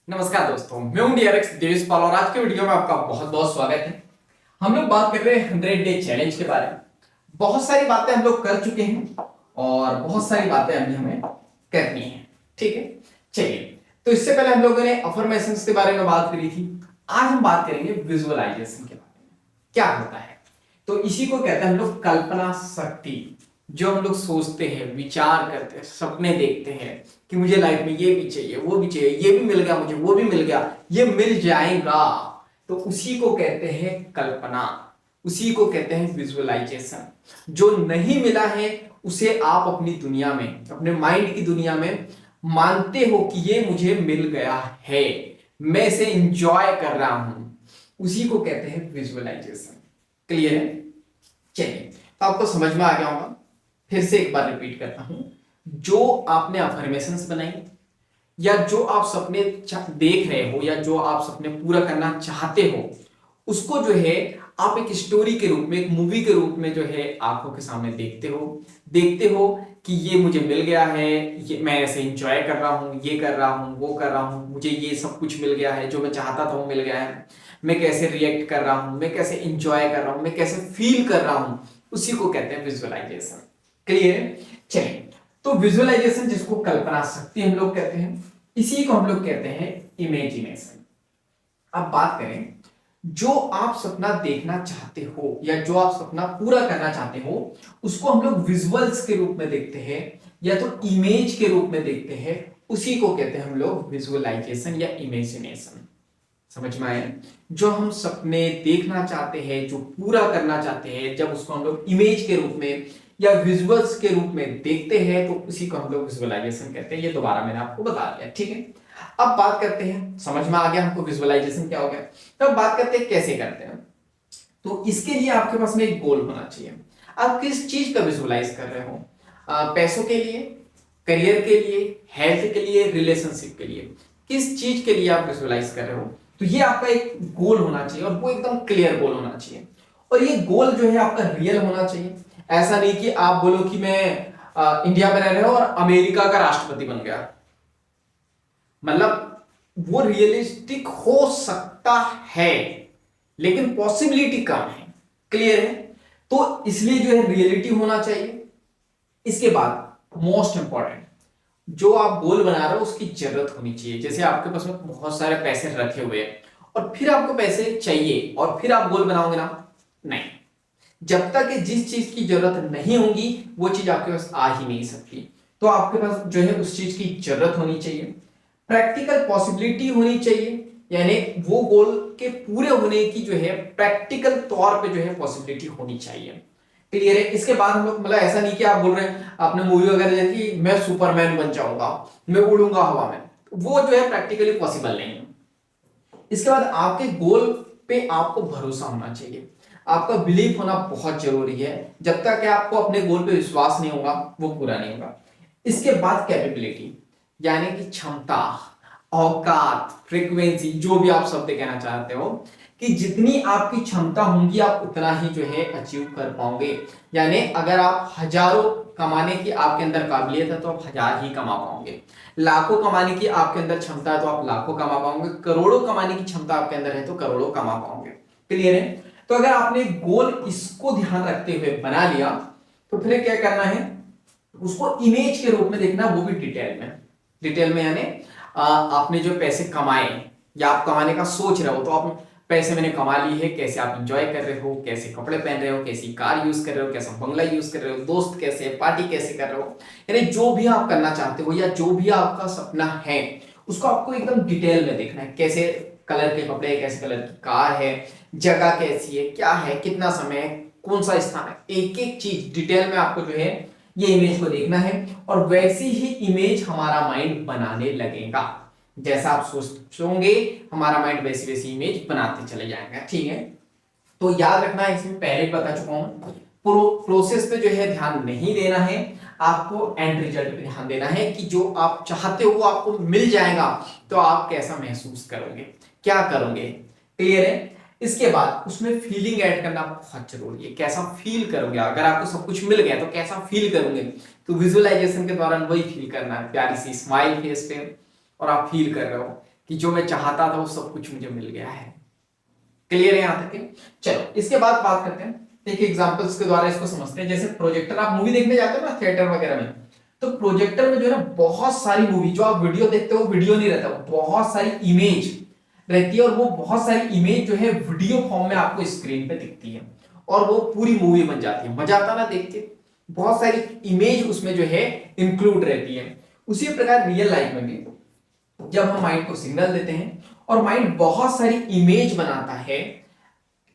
नमस्कार दोस्तों, मैं हूं डीआरएक्स देवेश पाल और आज के वीडियो में आपका बहुत बहुत स्वागत है। हम लोग बात कर रहे हैं 100 डे चैलेंज के बारे में। बहुत सारी बातें हम लोग कर चुके हैं और बहुत सारी बातें अभी हमें करनी है। ठीक है, चलिए। तो इससे पहले हम लोगों ने अफर्मेशंस के बारे में बात करी थी। आज हम बात करेंगे विजुअलाइजेशन के बारे में, क्या होता है। तो इसी को कहते हैं हम लोग कल्पना शक्ति। जो हम लोग सोचते हैं, विचार करते हैं, सपने देखते हैं कि मुझे लाइफ में ये भी चाहिए, वो भी चाहिए, ये भी मिल गया मुझे, वो भी मिल गया, ये मिल जाएगा, तो उसी को कहते हैं कल्पना, उसी को कहते हैं विजुअलाइजेशन। जो नहीं मिला है उसे आप अपनी दुनिया में, अपने माइंड की दुनिया में मानते हो कि ये मुझे मिल गया है, मैं इसे इंजॉय कर रहा हूं, उसी को कहते हैं विजुअलाइजेशन। क्लियर है? चलिए, तो आपको समझ में आ गया होगा। फिर से एक बार रिपीट करता हूं, जो आपने अफर्मेशंस बनाई या जो आप सपने देख रहे हो या जो आप सपने पूरा करना चाहते हो, उसको जो है आप एक स्टोरी के रूप में, एक मूवी के रूप में जो है आंखों के सामने देखते हो कि ये मुझे मिल गया है, ये मैं ऐसे एंजॉय कर रहा हूँ, ये कर रहा हूँ, वो कर रहा हूँ, मुझे ये सब कुछ मिल गया है, जो मैं चाहता था वो मिल गया है, मैं कैसे रिएक्ट कर रहा हूँ, मैं कैसे एंजॉय कर रहा हूँ, मैं कैसे फील कर रहा हूँ, उसी को कहते हैं विजुअलाइजेशन। क्लियर है? चलिए, तो विजुअलाइजेशन जिसको कल्पना शक्ति हम लोग कहते हैं, इसी को हम लोग कहते हैं इमेजिनेशन। अब बात करें, जो आप सपना देखना चाहते हो या जो आप सपना पूरा करना चाहते हो, उसको हम लोग विजुअल्स के रूप में देखते हैं या तो इमेज के रूप में देखते हैं, उसी को कहते हैं हम लोग विजुअलाइजेशन या इमेजिनेशन। समझ में आया? जो हम सपने देखना चाहते हैं, जो पूरा करना चाहते हैं, जब उसको हम लोग इमेज के रूप में या विजुअल्स के रूप में देखते हैं, तो उसी को हम लोग विजुअलाइजेशन कहते हैं। ये दोबारा मैंने आपको बता दिया। ठीक है, अब बात करते हैं, समझ में आ गया हमको विजुअलाइजेशन क्या हो गया। तो अब बात करते हैं कैसे करते हैं। तो इसके लिए आपके पास में एक गोल होना चाहिए। आप किस चीज का विजुअलाइज कर रहे हो? पैसों के लिए, करियर के लिए, हेल्थ के लिए, रिलेशनशिप के लिए, किस चीज के लिए आप विजुअलाइज कर रहे हो? तो ये आपका एक गोल होना चाहिए और वो एकदम क्लियर गोल होना चाहिए। और ये गोल जो है आपका रियल होना चाहिए। ऐसा नहीं कि आप बोलो कि मैं इंडिया में रह रहे हो और अमेरिका का राष्ट्रपति बन गया। मतलब वो रियलिस्टिक हो सकता है लेकिन पॉसिबिलिटी कम है। क्लियर है? तो इसलिए जो है रियलिटी होना चाहिए। इसके बाद मोस्ट इंपॉर्टेंट, जो आप गोल बना रहे हो उसकी जरूरत होनी चाहिए। जैसे आपके पास में बहुत सारे पैसे रखे हुए हैं और फिर आपको पैसे चाहिए और फिर आप गोल बनाओगे ना? नहीं, जब तक जिस चीज की जरूरत नहीं होगी वो चीज आपके पास आ ही नहीं सकती। तो आपके पास जो है उस चीज की जरूरत होनी चाहिए, प्रैक्टिकल पॉसिबिलिटी होनी चाहिए, यानी वो गोल के पूरे होने की जो है प्रैक्टिकल तौर पे जो है पॉसिबिलिटी होनी चाहिए। क्लियर है? इसके बाद हम लोग, मतलब ऐसा नहीं कि आप बोल रहे हैं, आपने मूवी वगैरह देखी, मैं सुपरमैन बन जाऊंगा, मैं उड़ूंगा हवा में, वो जो है प्रैक्टिकली पॉसिबल नहीं है। इसके बाद आपके गोल पे आपको भरोसा होना चाहिए, आपका बिलीफ होना बहुत जरूरी है। जब तक कि आपको अपने गोल पे विश्वास नहीं होगा वो पूरा नहीं होगा। इसके बाद कैपेबिलिटी, यानी कि क्षमता, औकात, फ्रीक्वेंसी, जो भी आप शब्द कहना चाहते हो, कि जितनी आपकी क्षमता होगी आप उतना ही जो है अचीव कर पाओगे। यानी अगर आप हजारों कमाने की आपके अंदर काबिलियत है तो आप हजार ही कमा पाओगे, लाखों कमाने की आपके अंदर क्षमता है तो आप लाखों कमा पाओगे, करोड़ों कमाने की क्षमता आपके अंदर है तो करोड़ों कमा पाओगे। क्लियर है? तो अगर आपने गोल इसको ध्यान रखते हुए बना लिया तो फिर क्या करना है, उसको इमेज के रूप में देखना, वो भी डिटेल में यानी आपने जो पैसे कमाए या आप कमाने का सोच रहे हो, तो आप पैसे मैंने कमा ली है, कैसे आप एंजॉय कर रहे हो, कैसे कपड़े पहन रहे हो, कैसी कार यूज कर रहे हो, कैसा बंगला यूज कर रहे हो, दोस्त कैसे, पार्टी कैसे कर रहे हो, यानी जो भी आप करना चाहते हो या जो भी आपका सपना है उसको आपको एकदम डिटेल में देखना है। कैसे कलर के कपड़े, कैसे कलर की कार है, जगह कैसी है, क्या है, कितना समय है, कौन सा स्थान है, एक एक चीज डिटेल में आपको जो है ये इमेज को देखना है और वैसी ही इमेज हमारा माइंड बनाने लगेगा। जैसा आप सोचोगे हमारा माइंड वैसी वैसी इमेज बनाते चले जाएगा। ठीक है, तो याद रखना है, इसमें पहले ही बता चुका हूं, प्रोसेस पे जो है ध्यान नहीं देना है, आपको एंड रिजल्ट पे ध्यान देना है कि जो आप चाहते हो वो आपको मिल जाएगा तो आप कैसा महसूस करोगे, क्या करोगे। क्लियर है? इसके बाद उसमें फीलिंग ऐड करना बहुत जरूरी है। कैसा फील करोगे? अगर आपको सब कुछ मिल गया तो कैसा फील करोगे? तो विजुअलाइजेशन के दौरान वही फील करना है, प्यारी सी स्माइल फेस पे और आप फील कर रहे हो कि जो मैं चाहता था वो सब कुछ मुझे मिल गया है। क्लियर है यहां तक? चलो इसके बाद बात करते हैं एक एग्जांपल्स के द्वारा इसको समझते हैं। जैसे प्रोजेक्टर, आप मूवी देखने जाते हो ना थिएटर वगैरह में, तो प्रोजेक्टर में जो है ना बहुत सारी मूवी, जो आप वीडियो देखते हो वीडियो नहीं रहता, बहुत सारी इमेज रहती है, और वो बहुत सारी इमेज जो है वीडियो फॉर्म में आपको स्क्रीन पे दिखती है और वो पूरी मूवी बन जाती है। मजा आता ना देख के, बहुत सारी इमेज उसमें जो है इंक्लूड रहती है। उसी प्रकार रियल लाइफ में भी जब हम माइंड को सिग्नल देते हैं और माइंड बहुत सारी इमेज बनाता है,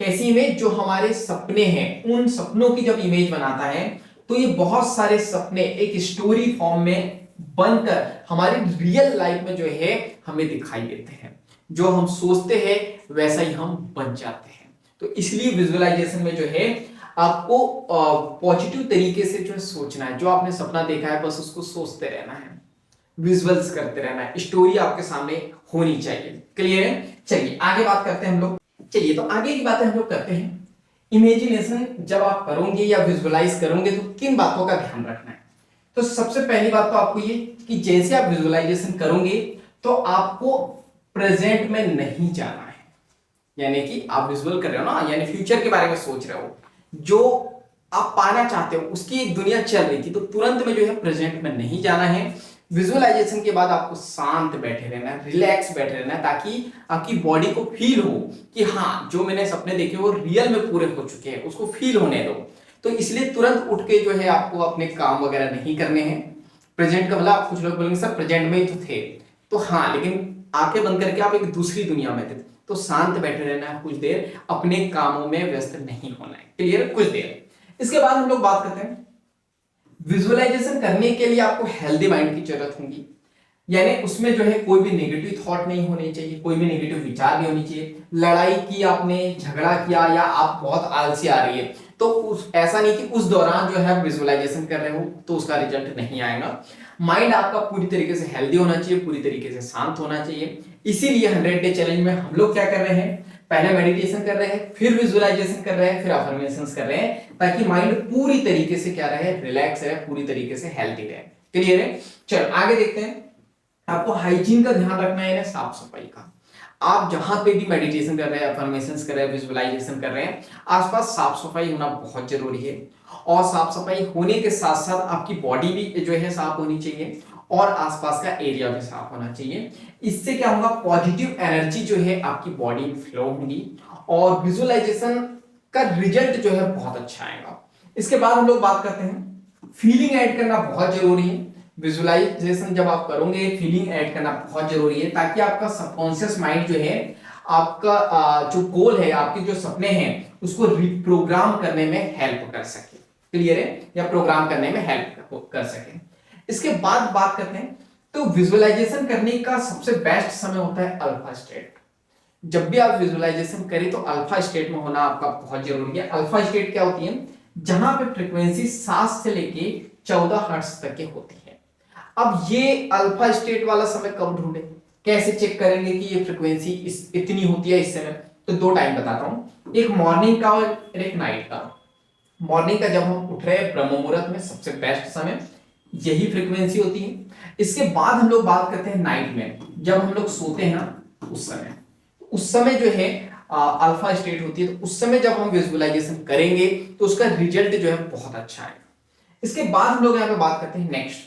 कैसी इमेज? जो हमारे सपने हैं, उन सपनों की जब इमेज बनाता है तो ये बहुत सारे सपने एक स्टोरी फॉर्म में बनकर हमारी रियल लाइफ में जो है हमें दिखाई देते हैं। जो हम सोचते हैं वैसा ही हम बन जाते हैं। तो इसलिए विजुअलाइजेशन में जो है आपको पॉजिटिव तरीके से जो है सोचना है। जो आपने सपना देखा है बस उसको सोचते रहना है, विजुअल्स करते रहना है, स्टोरी आपके सामने होनी चाहिए। क्लियर है? चलिए आगे बात करते हैं हम लोग। चलिए तो आगे की बातें हम लोग करते हैं। इमेजिनेशन जब आप करोगे या विजुअलाइज करोगे तो किन बातों का ध्यान रखना है? तो सबसे पहली बात तो आपको ये कि जैसे आप विजुअलाइजेशन करोगे तो आपको प्रेजेंट में नहीं जाना है। यानी कि आप विजुअल कर रहे हो ना, यानी फ्यूचर के बारे में सोच रहे हो, जो आप पाना चाहते हो उसकी एक दुनिया चल रही थी, तो तुरंत में जो है प्रेजेंट में नहीं जाना है। विजुअलाइजेशन के बाद आपको शांत बैठे रहना है, रिलैक्स बैठे रहना है, ताकि आपकी बॉडी को फील हो कि हाँ जो मैंने सपने देखे वो रियल में पूरे हो चुके हैं, उसको फील होने दो। तो इसलिए तुरंत उठ के जो है आपको अपने काम वगैरह नहीं करने हैं। प्रेजेंट का मतलब आप कुछ लोग बोलेंगे सर प्रेजेंट में ही तो थे, तो हाँ, लेकिन आंखें बंद करके आप एक दूसरी दुनिया में थे। तो शांत बैठे रहना है कुछ देर, अपने कामों में व्यस्त नहीं होना है। क्लियर? कुछ देर। इसके बाद हम लोग बात करते हैं विजुअलाइजेशन करने के लिए आपको हेल्दी माइंड की जरूरत होगी। यानी उसमें जो है कोई भी नेगेटिव थॉट नहीं होने चाहिए, कोई भी नेगेटिव विचार नहीं होनी चाहिए। लड़ाई की आपने, झगड़ा किया, या आप बहुत आलसी आ रही है, तो ऐसा नहीं कि उस दौरान जो है आप विजुअलाइजेशन कर रहे हो तो उसका रिजल्ट नहीं आएगा। माइंड आपका पूरी तरीके से हेल्दी होना चाहिए, पूरी तरीके से शांत होना चाहिए। इसीलिए 100 डे चैलेंज में हम लोग क्या कर रहे हैं, पहले मेडिटेशन कर रहे हैं, फिर विजुअलाइजेशन कर रहे हैं, फिर अफर्मेशंस कर रहे हैं, ताकि माइंड पूरी तरीके से क्या रहे, रिलैक्स रहे, पूरी तरीके से हेल्दी रहे। क्लियर है? चलो आगे देखते हैं। आपको हाइजीन का ध्यान रखना है, साफ सफाई का। आप जहां पे भी मेडिटेशन कर रहे हैं, अफर्मेशंस कर रहे हैं, विजुअलाइजेशन कर रहे हैं, आसपास साफ सफाई होना बहुत जरूरी है। और साफ सफाई होने के साथ साथ आपकी बॉडी भी जो है साफ होनी चाहिए और आसपास का एरिया भी साफ होना चाहिए। इससे क्या होगा, पॉजिटिव एनर्जी जो है आपकी बॉडी में फ्लो होगी और विजुअलाइजेशन का रिजल्ट जो है बहुत अच्छा आएगा। इसके बाद हम लोग बात करते हैं फीलिंग ऐड करना बहुत जरूरी है। विजुअलाइजेशन जब आप करोगे फीलिंग ऐड करना बहुत जरूरी है, ताकि आपका सबकॉन्शियस माइंड जो है आपका जो गोल है, आपके जो सपने हैं उसको रिप्रोग्राम करने में हेल्प कर सके। क्लियर है? या प्रोग्राम करने में हेल्प कर सके। इसके बाद बात करते हैं तो विजुअलाइजेशन करने का सबसे बेस्ट समय होता है अल्फा स्टेट। जब भी आप विजुअलाइजेशन करें तो अल्फा स्टेट में होना आपका बहुत जरूरी है। अल्फा स्टेट क्या होती है? जहां पे फ्रीक्वेंसी 7 से लेके 14 हर्ट्ज तक की होती है। अब ये अल्फा स्टेट वाला समय कब ढूंढे, कैसे चेक करेंगे कि ये फ्रीक्वेंसी इतनी होती है इस समय? तो दो टाइम बताता हूं, एक मॉर्निंग का और एक नाइट का। मॉर्निंग का जब हम उठ रहे हैं ब्रह्म मुहूर्त में, सबसे बेस्ट समय यही फ्रीक्वेंसी होती है। इसके बाद हम लोग बात करते हैं नाइट में, जब हम लोग सोते हैं ना उस समय जो है अल्फा स्टेट होती है। तो उस समय जब हम विजुअलाइजेशन करेंगे तो उसका रिजल्ट जो है बहुत अच्छा आएगा। इसके बाद हम लोग यहाँ पे बात करते हैं नेक्स्ट।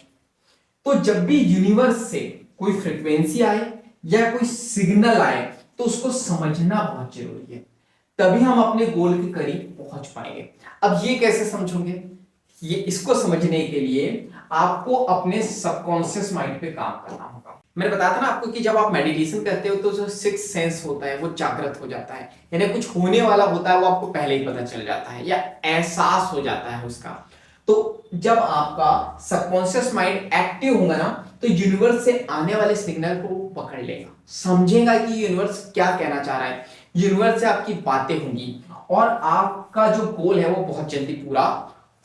तो जब भी यूनिवर्स से कोई फ्रीक्वेंसी आए या कोई सिग्नल आए तो उसको समझना बहुत जरूरी है, तभी हम अपने गोल के करीब पहुंच पाएंगे। अब ये कैसे समझोगे? ये इसको समझने के लिए आपको अपने सबकॉन्शियस माइंड पे काम करना होगा। मैंने बताया था ना आपको कि जब आप मेडिटेशन करते हो तो जो सिक्स सेंस होता है वो जागृत हो जाता है, यानी कुछ होने वाला होता है वो आपको पहले ही पता चल जाता है या एहसास हो जाता है उसका। तो जब आपका सबकॉन्शियस माइंड एक्टिव होगा ना तो यूनिवर्स से आने वाले सिग्नल को पकड़ लेगा, समझेगा कि यूनिवर्स क्या कहना चाह रहा है। यूनिवर्स से आपकी बातें होंगी और आपका जो गोल है वो बहुत जल्दी पूरा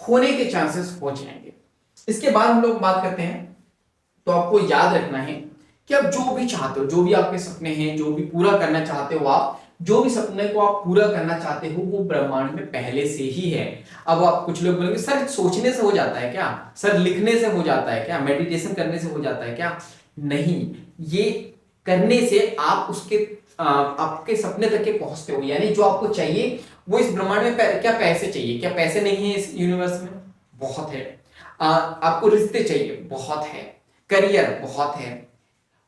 होने के चांसेस हो जाएंगे। इसके बाद हम लोग बात करते हैं, तो आपको याद रखना है कि आप जो भी चाहते हो, जो भी आपके सपने हैं, जो भी पूरा करना चाहते हो, आप जो भी सपने को आप पूरा करना चाहते हो वो ब्रह्मांड में पहले से ही है। अब आप कुछ लोग बोलेंगे सर सोचने से हो जाता है क्या, सर लिखने से हो जाता है क्या, मेडिटेशन करने से हो जाता है क्या? नहीं, ये करने से आप उसके आपके सपने तक के पहुंचते हो। यानी जो आपको चाहिए वो इस ब्रह्मांड में क्या पैसे चाहिए? क्या पैसे नहीं है इस यूनिवर्स में? बहुत है। आपको रिश्ते चाहिए? बहुत है। करियर? बहुत है।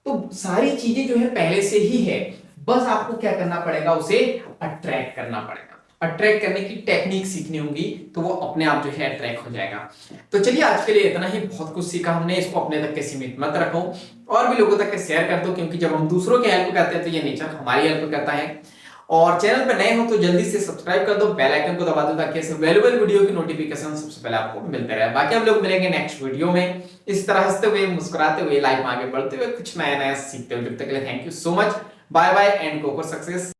तो सारी चीजें जो है पहले से ही है, बस आपको क्या करना पड़ेगा, उसे अट्रैक्ट करना पड़ेगा। अट्रैक्ट करने की टेक्निक सीखनी होगी तो वो अपने आप जो है अट्रैक्ट हो जाएगा। तो चलिए आज के लिए इतना ही, बहुत कुछ सीखा हमने, इसको अपने तक के सीमित मत रखो, और भी लोगों तक के शेयर कर दो, क्योंकि जब हम दूसरों की हेल्प करते हैं तो ये नेचर हमारी हेल्प करता है। और चैनल पर नए हो तो जल्दी से सब्सक्राइब कर दो, बेल आइकन को दबा दो, ताकि ऐसे वैल्यूएबल वीडियो की नोटिफिकेशन सबसे पहले आपको मिलते रहे। बाकी हम लोग मिलेंगे नेक्स्ट वीडियो में, इस तरह हंसते हुए, मुस्कुराते हुए, लाइफ में आगे बढ़ते हुए, कुछ नया नया सीखते हुए। तब तक के लिए thank you so much, bye bye and go for success.